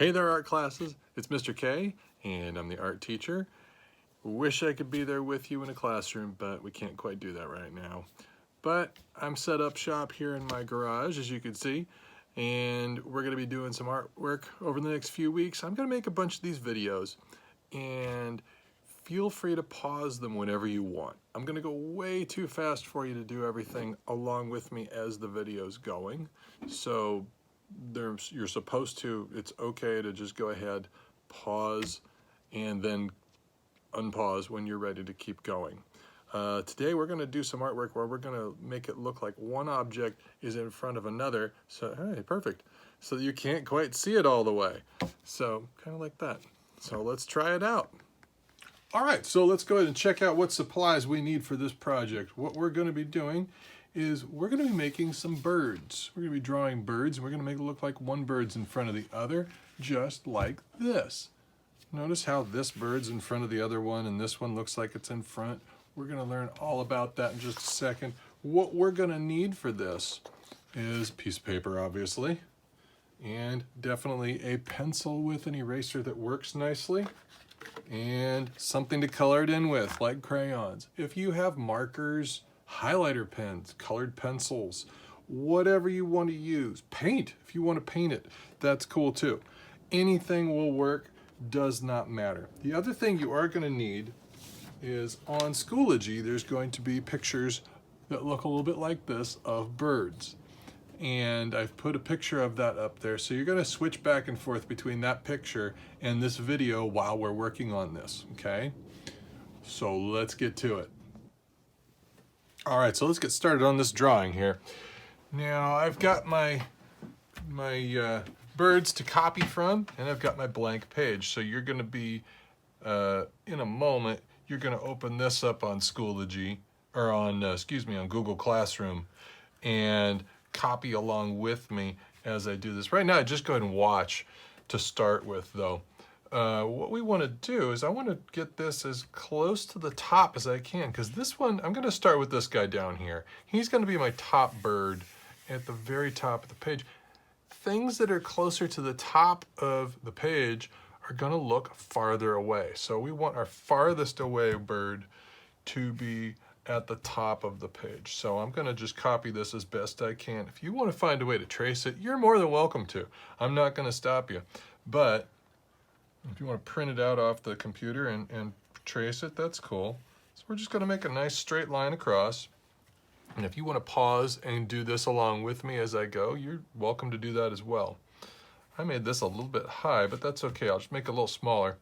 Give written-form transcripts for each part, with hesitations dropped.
Hey there, art classes. It's Mr. K, and I'm the art teacher. Wish I could be there with you in a classroom, but we can't quite do that right now. But I'm set up shop here in my garage, as you can see, and we're going to be doing some artwork over the next few weeks. I'm going to make a bunch of these videos, and feel free to pause them whenever you want. I'm going to go way too fast for you to do everything along with me as the video's going. So you're supposed to, it's okay to just go ahead, pause, and then unpause when you're ready to keep going. Today we're going to do some artwork where we're going to make it look like one object is in front of another. So, hey, perfect. So you can't quite see it all the way. So, kind of like that. So let's try it out. All right, so let's go ahead and check out what supplies we need for this project. What we're going to be doing is we're going to be making some birds. We're going to be drawing birds, and we're going to make it look like one bird's in front of the other, just like this. Notice how this bird's in front of the other one, and this one looks like it's in front. We're going to learn all about that in just a second. What we're going to need for this is a piece of paper, obviously, and definitely a pencil with an eraser that works nicely, and something to color it in with, like crayons. If you have markers, highlighter pens, colored pencils, whatever you want to use. Paint, if you want to paint it, that's cool too. Anything will work, does not matter. The other thing you are going to need is on Schoology, there's going to be pictures that look a little bit like this of birds. And I've put a picture of that up there. So you're going to switch back and forth between that picture and this video while we're working on this, okay? So let's get to it. All right, so let's get started on this drawing here. Now I've got my birds to copy from, and I've got my blank page. So you're going to be, in a moment, you're going to open this up on Schoology, or on, on Google Classroom, and copy along with me as I do this. Right now, just go ahead and watch to start with, though. What we want to do is I want to get this as close to the top as I can, because this one, I'm going to start with this guy down here. He's going to be my top bird at the very top of the page. Things that are closer to the top of the page are going to look farther away. So we want our farthest away bird to be at the top of the page. So I'm going to just copy this as best I can. If you want to find a way to trace it, you're more than welcome to. I'm not going to stop you. But if you want to print it out off the computer and trace it, that's cool. So we're just going to make a nice straight line across. And if you want to pause and do this along with me as I go, you're welcome to do that as well. I made this a little bit high, but that's okay. I'll just make it a little smaller.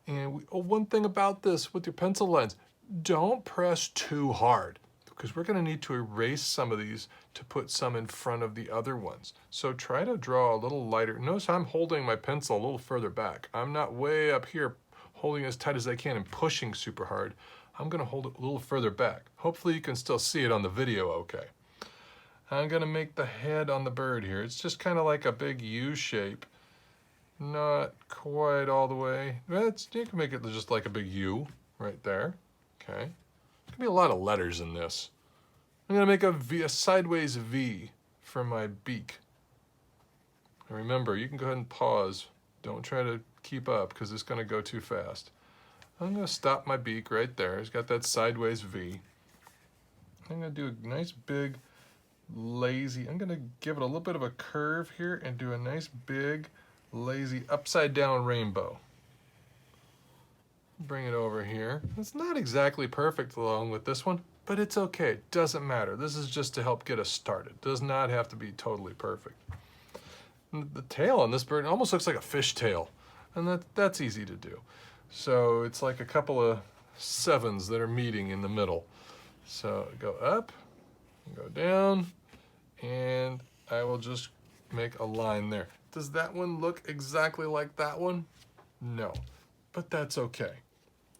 And one thing about this with your pencil lines, don't press too hard, because we're going to need to erase some of these to put some in front of the other ones. So try to draw a little lighter. Notice I'm holding my pencil a little further back. I'm not way up here holding as tight as I can and pushing super hard. I'm going to hold it a little further back. Hopefully you can still see it on the video okay. I'm going to make the head on the bird here. It's just kind of like a big U shape. Not quite all the way. You can make it just like a big U right there. Okay. There's going to be a lot of letters in this. I'm going to make a V, a sideways V for my beak. And remember, you can go ahead and pause. Don't try to keep up because it's going to go too fast. I'm going to stop my beak right there. It's got that sideways V. I'm going to do a nice big lazy, I'm going to give it a little bit of a curve here and do a nice big lazy upside down rainbow. Bring it over here. It's not exactly perfect along with this one, but it's okay. It doesn't matter. This is just to help get us started. It does not have to be totally perfect. And the tail on this bird almost looks like a fish tail, and that's easy to do. So it's like a couple of sevens that are meeting in the middle. So go up, go down, and I will just make a line there. Does that one look exactly like that one? No, but that's okay.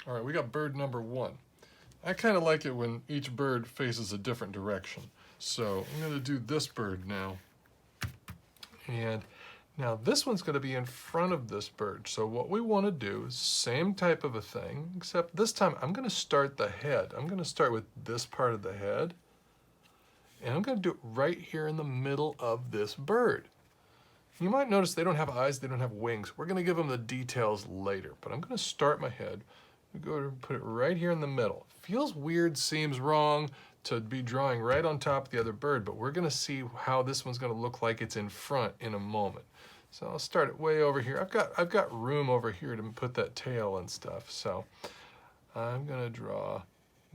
All right, we got bird number one. I kind of like it when each bird faces a different direction. So I'm going to do this bird now. And now this one's going to be in front of this bird. So what we want to do is same type of a thing, except this time I'm going to start the head. I'm going to start with this part of the head. And I'm going to do it right here in the middle of this bird. You might notice they don't have eyes, they don't have wings. We're gonna give them the details later, but I'm gonna start my head. Go and put it right here in the middle. Feels weird, seems wrong to be drawing right on top of the other bird, but we're gonna see how this one's gonna look like it's in front in a moment. So I'll start it way over here. I've got room over here to put that tail and stuff. So I'm gonna draw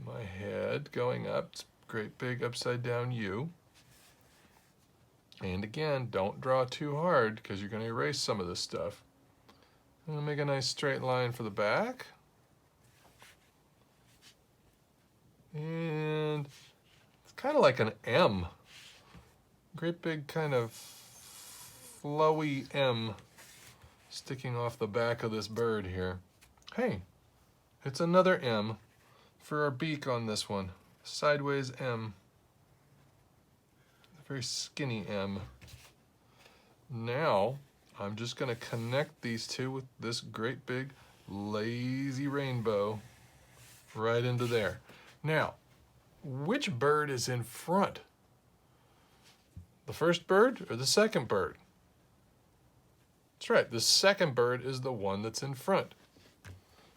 my head going up. It's a great big upside down U. And again, don't draw too hard because you're gonna erase some of this stuff. I'm gonna make a nice straight line for the back. And it's kind of like an M. Great big kind of flowy M sticking off the back of this bird here. Hey, it's another M for our beak on this one. Sideways M. A very skinny M. Now, I'm just going to connect these two with this great big lazy rainbow right into there. Now, which bird is in front? The first bird or the second bird? That's right, the second bird is the one that's in front.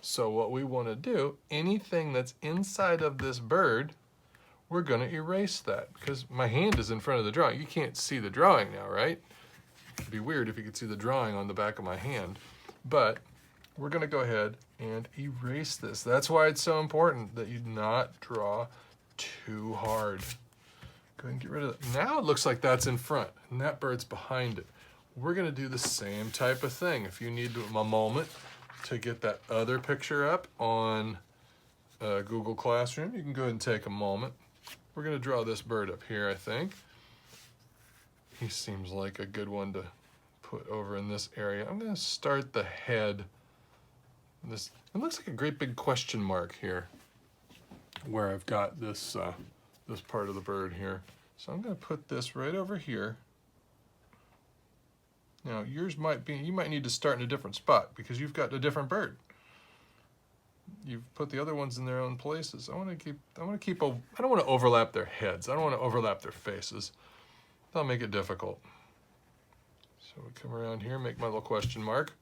So what we want to do, anything that's inside of this bird, we're going to erase that because my hand is in front of the drawing. You can't see the drawing now, right? It'd be weird if you could see the drawing on the back of my hand. But we're going to go ahead and erase this. That's why it's so important that you not draw too hard. Go ahead and get rid of it. Now it looks like that's in front and that bird's behind it. We're going to do the same type of thing. If you need a moment to get that other picture up on Google Classroom, you can go ahead and take a moment. We're going to draw this bird up here, I think. He seems like a good one to put over in this area. I'm going to start the head. It looks like a great big question mark here where I've got this, this part of the bird here. So I'm going to put this right over here. Now yours might be, you might need to start in a different spot because you've got a different bird. You've put the other ones in their own places. I don't want to overlap their heads. I don't want to overlap their faces. That'll make it difficult. So we come around here, make my little question mark.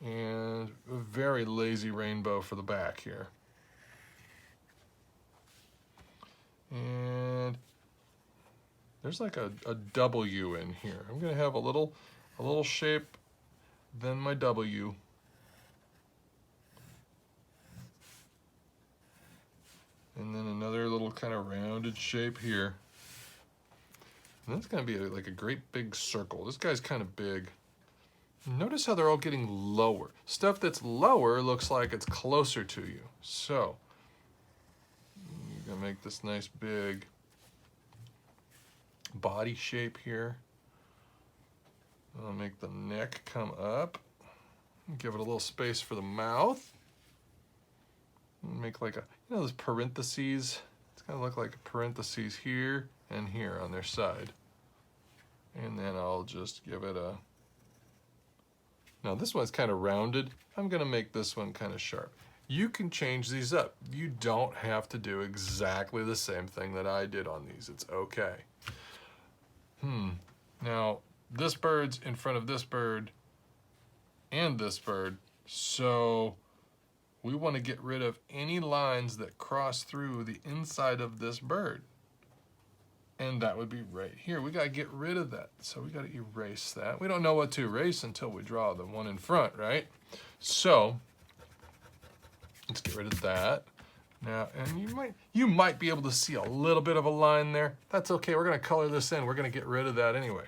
And a very lazy rainbow for the back here. And there's like a W in here. I'm gonna have a little shape, then my W. And then another little kind of rounded shape here. And that's gonna be like a great big circle. This guy's kind of big. Notice how they're all getting lower. Stuff that's lower looks like it's closer to you. So, you're gonna make this nice big body shape here. I'll make the neck come up. Give it a little space for the mouth. Make like a, you know, those parentheses. It's gonna look like parentheses here and here on their side. And then I'll just give it a, now this one's kind of rounded. I'm gonna make this one kind of sharp. You can change these up. You don't have to do exactly the same thing that I did on these. It's okay. Now this bird's in front of this bird and this bird, so we want to get rid of any lines that cross through the inside of this bird. And that would be right here. We got to get rid of that. So we got to erase that. We don't know what to erase until we draw the one in front, right? So let's get rid of that. Now, and you might be able to see a little bit of a line there. That's okay. We're going to color this in. We're going to get rid of that anyway.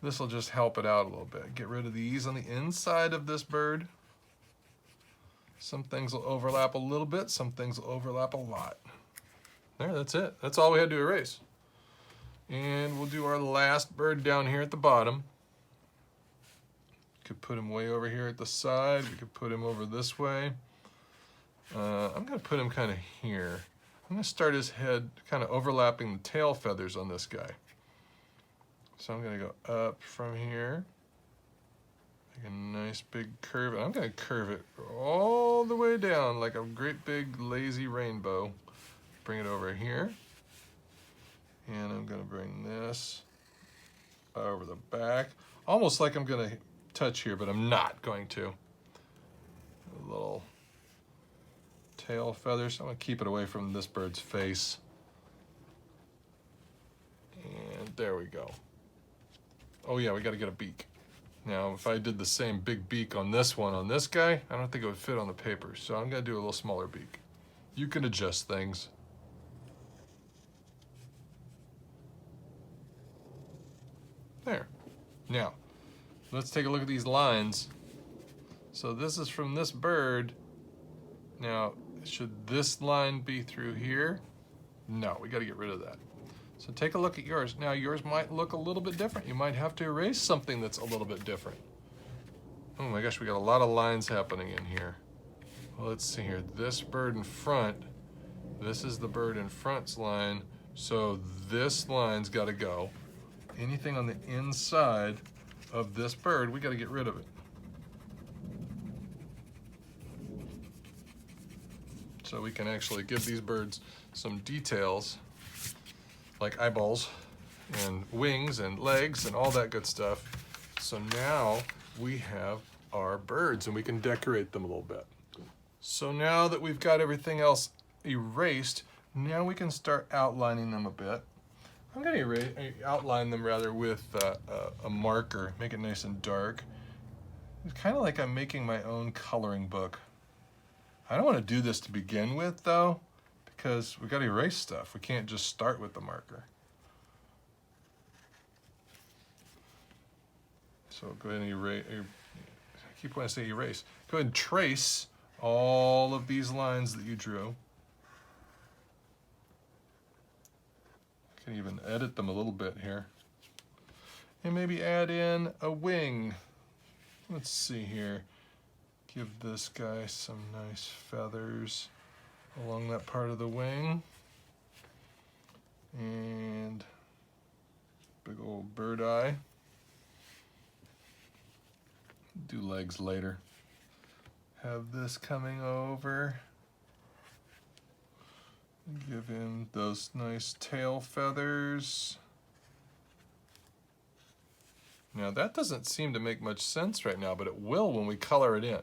This will just help it out a little bit. Get rid of these on the inside of this bird. Some things will overlap a little bit. Some things will overlap a lot. There, that's it. That's all we had to erase. And we'll do our last bird down here at the bottom. Could put him way over here at the side. We could put him over this way. I'm going to put him kind of here. I'm going to start his head kind of overlapping the tail feathers on this guy. So I'm going to go up from here. Make a nice big curve. I'm going to curve it all the way down like a great big lazy rainbow. Bring it over here. And I'm going to bring this over the back. Almost like I'm gonna touch here, but I'm not going to. A little tail feathers. I'm gonna keep it away from this bird's face. And there we go. Oh yeah, we gotta get a beak. Now, if I did the same big beak on this one, on this guy, I don't think it would fit on the paper. So I'm gonna do a little smaller beak. You can adjust things. There. Now, let's take a look at these lines. So this is from this bird. Now, should this line be through here? No, we gotta get rid of that. So take a look at yours. Now yours might look a little bit different. You might have to erase something that's a little bit different. Oh my gosh, we got a lot of lines happening in here. Well, let's see here. This bird in front, this is the bird in front's line. So this line's gotta go. Anything on the inside of this bird, we gotta get rid of it. So we can actually give these birds some details, like eyeballs and wings and legs and all that good stuff. So now we have our birds and we can decorate them a little bit. So now that we've got everything else erased, now we can start outlining them a bit. I'm gonna outline them rather with a marker, make it nice and dark. It's kind of like I'm making my own coloring book. I don't want to do this to begin with though, because we got to erase stuff. We can't just start with the marker. So go ahead and erase. I keep wanting to say erase. Go ahead and trace all of these lines that you drew. You can even edit them a little bit here. And maybe add in a wing. Let's see here. Give this guy some nice feathers along that part of the wing. And big old bird eye. Do legs later. Have this coming over. Give him those nice tail feathers. Now that doesn't seem to make much sense right now, but it will when we color it in.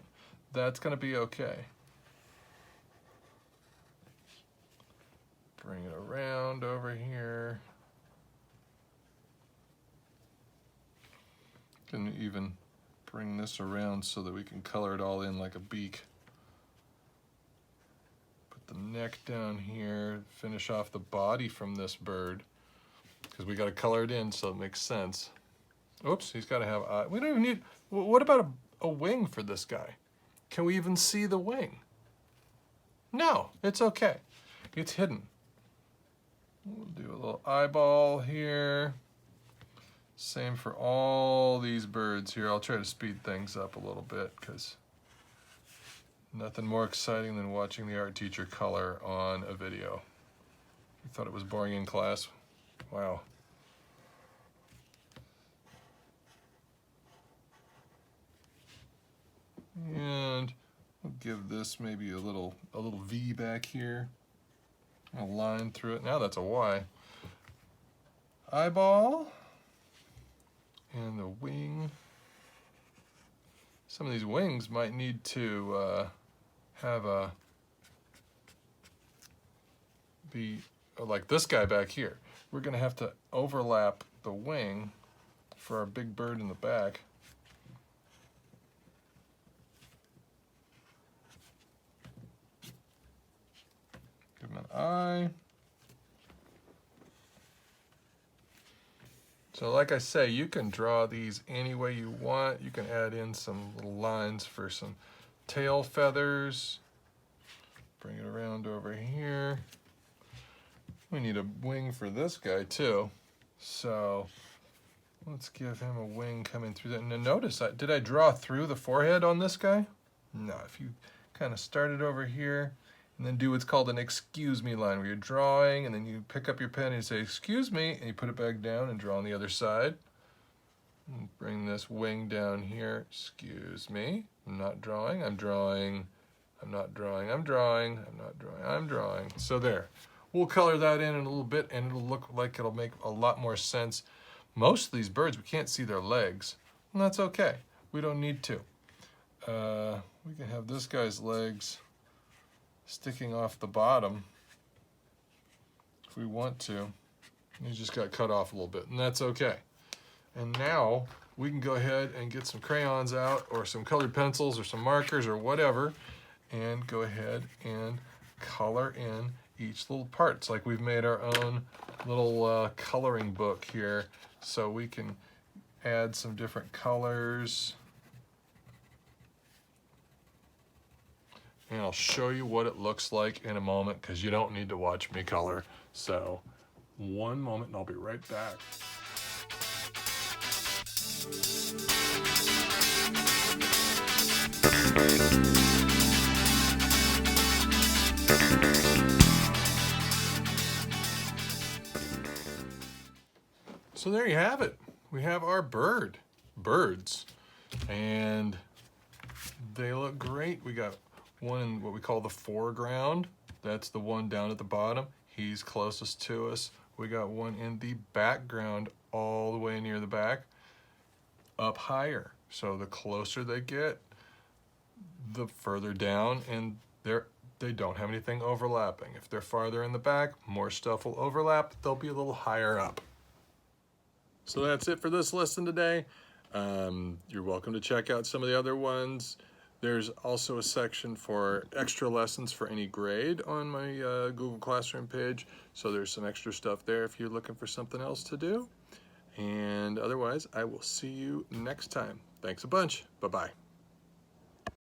That's gonna be okay. Bring it around over here. Can even bring this around so that we can color it all in like a beak. Put the neck down here, finish off the body from this bird, because we got to color it in so it makes sense. Oops, he's got to have eye. We don't even need, what about a wing for this guy? Can we even see the wing? No, it's okay. It's hidden. We'll do a little eyeball here. Same for all these birds here. I'll try to speed things up a little bit because nothing more exciting than watching the art teacher color on a video. You thought it was boring in class? Wow. And we'll give this maybe a little V back here. A line through it. Now that's a Y. Eyeball. And the wing. Some of these wings might need to have be like this guy back here. We're gonna have to overlap the wing for our big bird in the back. Give him an eye. So like I say, you can draw these any way you want. You can add in some little lines for some tail feathers. Bring it around over here. We need a wing for this guy too. So let's give him a wing coming through that. And notice, did I draw through the forehead on this guy? No, if you kind of start it over here and then do what's called an excuse me line, where you're drawing and then you pick up your pen and you say, excuse me, and you put it back down and draw on the other side. And bring this wing down here. Excuse me, I'm not drawing, I'm drawing, I'm not drawing, I'm drawing, I'm not drawing, I'm drawing. So there. We'll color that in a little bit and it'll look like it'll make a lot more sense. Most of these birds, we can't see their legs, and that's okay. We don't need to. We can have this guy's legs sticking off the bottom if we want to. He just got cut off a little bit, and that's okay. And now we can go ahead and get some crayons out, or some colored pencils, or some markers, or whatever, and go ahead and color in each little part. It's like we've made our own little coloring book here, so we can add some different colors. And I'll show you what it looks like in a moment, because you don't need to watch me color. So one moment and I'll be right back. So there you have it. We have our birds, and they look great. We got one in what we call the foreground. That's the one down at the bottom. He's closest to us. We got one in the background, all the way near the back, up higher. So the closer they get, the further down, and they don't have anything overlapping. If they're farther in the back, more stuff will overlap. They'll be a little higher up. So that's it for this lesson today. You're welcome to check out some of the other ones. There's also a section for extra lessons for any grade on my Google Classroom page. So there's some extra stuff there if you're looking for something else to do. And otherwise, I will see you next time. Thanks a bunch. Bye-bye.